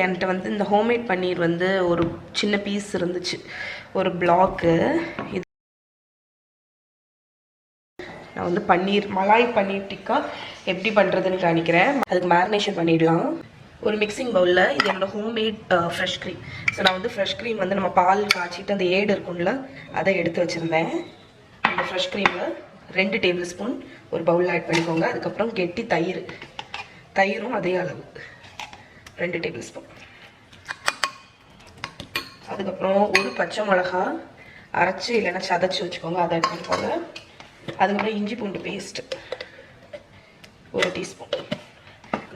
என்கிட்ட வந்து இந்த ஹோம்மேட் பன்னீர் வந்து ஒரு சின்ன பீஸ் இருந்துச்சு, ஒரு பிளாக்கு. இது நான் வந்து பன்னீர் மலாய் பன்னீர் டிக்கா எப்படி பண்ணுறதுன்னு காணிக்கிறேன். அதுக்கு மேரினேஷன் பண்ணிடலாம். ஒரு மிக்சிங் பவுலில் இது என்னோடய ஹோம்மேட் ஃப்ரெஷ் க்ரீம். ஸோ நான் வந்து ஃப்ரெஷ் க்ரீம் வந்து நம்ம பால் காய்ச்சிட்டு அந்த ஏடு இருக்கும்ல அதை எடுத்து வச்சுருந்தேன். அந்த ஃப்ரெஷ் க்ரீமில் 2 டேபிள் ஸ்பூன் ஒரு பவுலில் ஆட் பண்ணிக்கோங்க. அதுக்கப்புறம் கெட்டி தயிரும் அதே அளவு 2 டேபிள் ஸ்பூன். அதுக்கப்புறம் ஒரு பச்சை மிளகா அரைச்சி இல்லைன்னா சதைச்சி வச்சுக்கோங்க, அதை ஆட் பண்ணிக்கோங்க. அதுக்கப்புறம் இஞ்சி பூண்டு பேஸ்ட்டு 1 டீஸ்பூன்.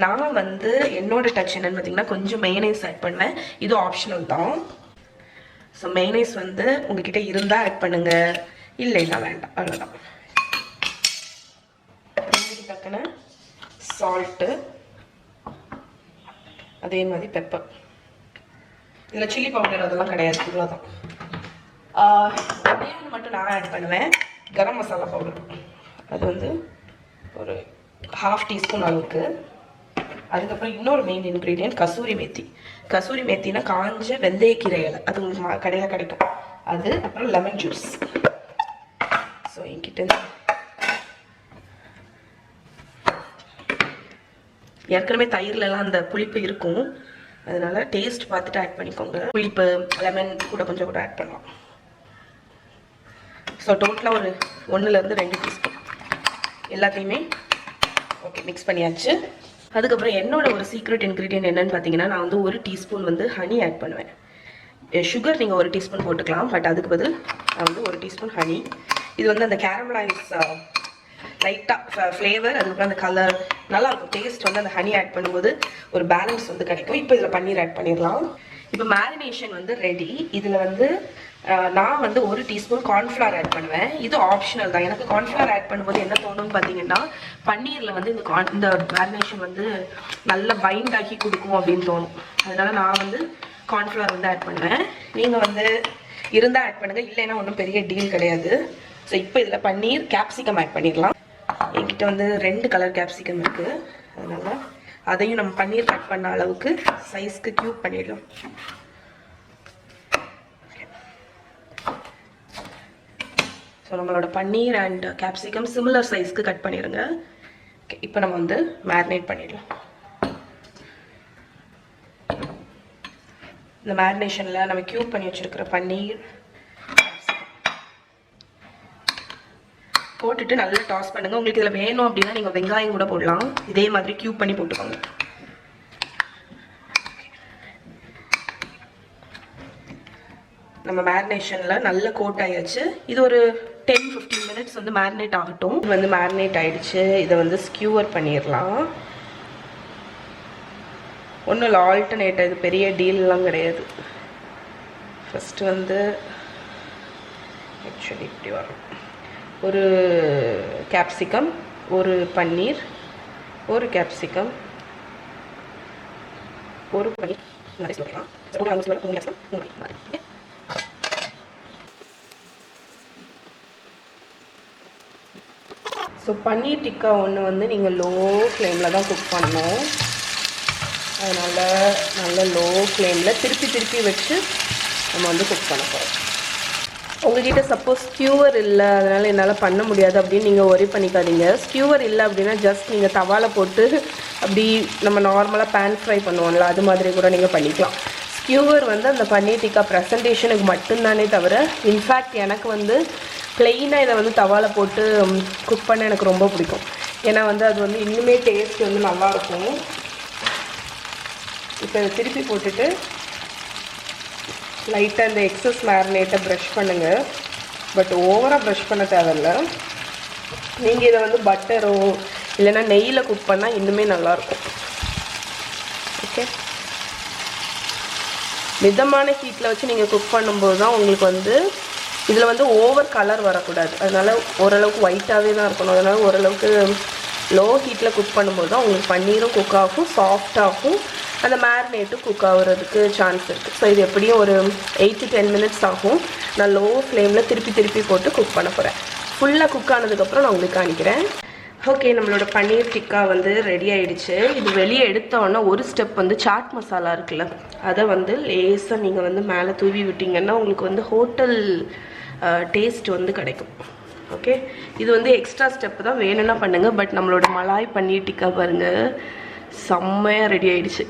நான் வந்து என்னோட டச் என்னன்னு பார்த்தீங்கன்னா கொஞ்சம் மெயனைஸ் ஆட் பண்ணுவேன். இது ஆப்ஷனல் தான். ஸோ மெயனைஸ் வந்து உங்ககிட்ட இருந்தால் ஆட் பண்ணுங்க, இல்லைன்னா வேண்டாம், அவ்வளோதான். தக்கன சால்ட்டு, அதே மாதிரி பெப்பர். இதில் சில்லி பவுடர் அதெல்லாம் கிடையாது, இவ்வளோதான். ஒன்று மட்டும் நான் ஆட் பண்ணுவேன், கரம் மசாலா பவுடர். அது வந்து ஒரு 1/2 டீஸ்பூன் அளவுக்கு. அதுக்கப்புறம் இன்னொரு மெயின் இன்க்ரீடியன்ட் கசூரி மேத்தி. கசூரி மேத்தினா காஞ்ச வெந்தயக்கீரை இலை, அது உங்களுக்கு கடையில் கிடைக்கும். அது அப்புறம் லெமன் ஜூஸ். ஸோ என்கிட்ட ஏற்கனவே தயிர்லலாம் அந்த புளிப்பு இருக்கும், அதனால டேஸ்ட் பார்த்துட்டு ஆட் பண்ணிக்கோங்க. புளிப்பு லெமன் கொஞ்சம் கூட ஆட் பண்ணலாம். ஸோ டோட்டலாக ஒரு 1லேருந்து 2 டீஸ்பூன் எல்லாத்தையுமே ஓகே மிக்ஸ் பண்ணியாச்சு. அதுக்கப்புறம் என்னோட ஒரு சீக்ரெட் இன்க்ரீடியன்ட் என்னன்னு பார்த்தீங்கன்னா, நான் வந்து 1 டீஸ்பூன் வந்து ஹனி ஆட் பண்ணுவேன். சுகர் நீங்கள் 1 டீஸ்பூன் போட்டுக்கலாம், பட் அதுக்கு பதில் நான் வந்து 1 டீஸ்பூன் ஹனி. இது வந்து அந்த கேரமலைஸ் லைட்டாக ஃப்ளேவர், அதுக்கப்புறம் அந்த கலர் நல்லாயிருக்கும். டேஸ்ட் வந்து அந்த ஹனி ஆட் பண்ணும்போது ஒரு பேலன்ஸ் வந்து கிடைக்கும். இப்போ இதில் பன்னீர் ஆட் பண்ணிடலாம். இப்போ மேரினேஷன் வந்து ரெடி. இதில் வந்து நான் வந்து 1 டீஸ்பூன் கார்ன்ஃப்ளவர் ஆட் பண்ணுவேன். இது ஆப்ஷனல் தான். எனக்கு கார்ன்ஃப்ளவர் ஆட் பண்ணும்போது என்ன தோணும்னு பார்த்தீங்கன்னா, பன்னீரில் வந்து இந்த மேரினேஷன் வந்து நல்லா பைண்ட் ஆக்கி கொடுக்கும் அப்படின்னு தோணும். அதனால நான் வந்து கார்ன்ஃப்ளவர் வந்து ஆட் பண்ணுவேன். நீங்கள் வந்து இருந்தால் ஆட் பண்ணுங்கள், இல்லைன்னா ஒன்றும் பெரிய டீல் கிடையாது. ஸோ இப்போ இதில் பன்னீர் கேப்சிகம் ஆட் பண்ணிடலாம். என்கிட்ட வந்து 2 கலர் கேப்சிகம் இருக்குது, அதனால் அதையும் நம்ம பன்னீர் கட் பண்ண அளவுக்கு சைஸ்க்கு க்யூப் பண்ணிடலாம். ஸோ நம்மளோட பன்னீர் அண்ட் கேப்சிகம் சிமிலர் சைஸ்க்கு கட் பண்ணிடுங்க. ஓகே, இப்போ நம்ம வந்து மேரினேட் பண்ணிடலாம். இந்த மேரினேஷனில் நம்ம க்யூப் பண்ணி வச்சுருக்கிற பன்னீர் போட்டுட்டு நல்லா டாஸ் பண்ணுங்கள். உங்களுக்கு இதில் வேணும் அப்படின்னா நீங்கள் வெங்காயம் கூட போடலாம். இதே மாதிரி க்யூப் பண்ணி போட்டுக்கோங்க. நம்ம மேரினேஷனில் நல்ல கோட் ஆயாச்சு. இது ஒரு 10-15 மினிட்ஸ் வந்து மேரினேட் ஆகட்டும். இது வந்து மேரினேட் ஆகிடுச்சு. இதை வந்து ஸ்கியூவர் பண்ணிடலாம். ஒன்றும் இல்லை, ஆல்டர்னேட். இது பெரிய டீல்லாம் கிடையாது. ஃபஸ்ட்டு வந்து ஆக்சுவலி இப்படி வரும். ஒரு கேப்சிகம், ஒரு பன்னீர், ஒரு கேப்சிகம், ஒரு பன்னீர். ஸோ பன்னீர் டிக்கா ஒன்று வந்து நீங்கள் லோ ஃப்ளேமில் தான் குக் பண்ணணும். அதனால் நல்ல லோ ஃப்ளேமில் திருப்பி வச்சு நம்ம வந்து குக் பண்ண போகிறோம். உங்கள்கிட்ட சப்போஸ் ஸ்கியூவர் இல்லை, அதனால் என்னால் பண்ண முடியாது அப்படின்னு நீங்கள் ஒரி பண்ணிக்காதீங்க. ஸ்கியூவர் இல்லை அப்படின்னா ஜஸ்ட் நீங்கள் தவாவில் போட்டு அப்படி நம்ம நார்மலாக பேன் ஃப்ரை பண்ணுவோம்ல, அது மாதிரி கூட நீங்கள் பண்ணிக்கலாம். ஸ்கியூவர் வந்து அந்த பன்னீர் டிக்கா ப்ரெசன்டேஷனுக்கு மட்டும்தானே தவிர, இன்ஃபேக்ட் எனக்கு வந்து ப்ளெயினாக இதை வந்து தவாவில் போட்டு குக் பண்ண எனக்கு ரொம்ப பிடிக்கும். ஏன்னா வந்து அது வந்து இன்னுமே டேஸ்ட் வந்து நல்லாயிருக்கும். இப்போ இதை திருப்பி போட்டுட்டு லைட்டாக இந்த எக்ஸஸ் மேரினேட்டை ப்ரஷ் பண்ணுங்கள். பட் ஓவராக ப்ரஷ் பண்ண தேவையில்ல. நீங்கள் இதை வந்து பட்டரோ இல்லைன்னா நெய்யில் குக் பண்ணால் இன்னுமே நல்லாயிருக்கும். ஓகே, மிதமான ஹீட்டில் வச்சு நீங்கள் குக் பண்ணும்போது தான் உங்களுக்கு வந்து இதில் வந்து ஓவர் கலர் வரக்கூடாது. அதனால் ஓரளவுக்கு ஒயிட்டாகவே தான் இருக்கணும். அதனால் ஓரளவுக்கு லோ ஹீட்டில் குக் பண்ணும்போது தான் உங்களுக்கு பன்னீரும் குக் ஆகும், சாஃப்டாகும், அந்த மேரினேட்டும் குக் ஆகுறதுக்கு சான்ஸ் இருக்குது. ஸோ இது எப்படியும் ஒரு 8 to 10 மினிட்ஸ் ஆகும். நான் லோ ஃப்ளேமில் திருப்பி போட்டு குக் பண்ண போகிறேன். ஃபுல்லாக குக் ஆனதுக்கப்புறம் நான் உங்களுக்கு காணிக்கிறேன். ஓகே, நம்மளோட பன்னீர் டிக்கா வந்து ரெடி ஆயிடுச்சு. இது வெளியே எடுத்தோன்னா ஒரு ஸ்டெப் வந்து சாட் மசாலா இருக்குல்ல, அதை வந்து லேசாக நீங்கள் வந்து மேலே தூவி விட்டீங்கன்னா உங்களுக்கு வந்து ஹோட்டல் டேஸ்ட் வந்து கிடைக்கும். ஓகே, இது வந்து எக்ஸ்ட்ரா ஸ்டெப் தான், வேணும்னா பண்ணுங்கள். பட் நம்மளோட மலாய் பன்னீர் டிக்கா பாருங்கள், செம்மையாக ரெடி ஆயிடுச்சு.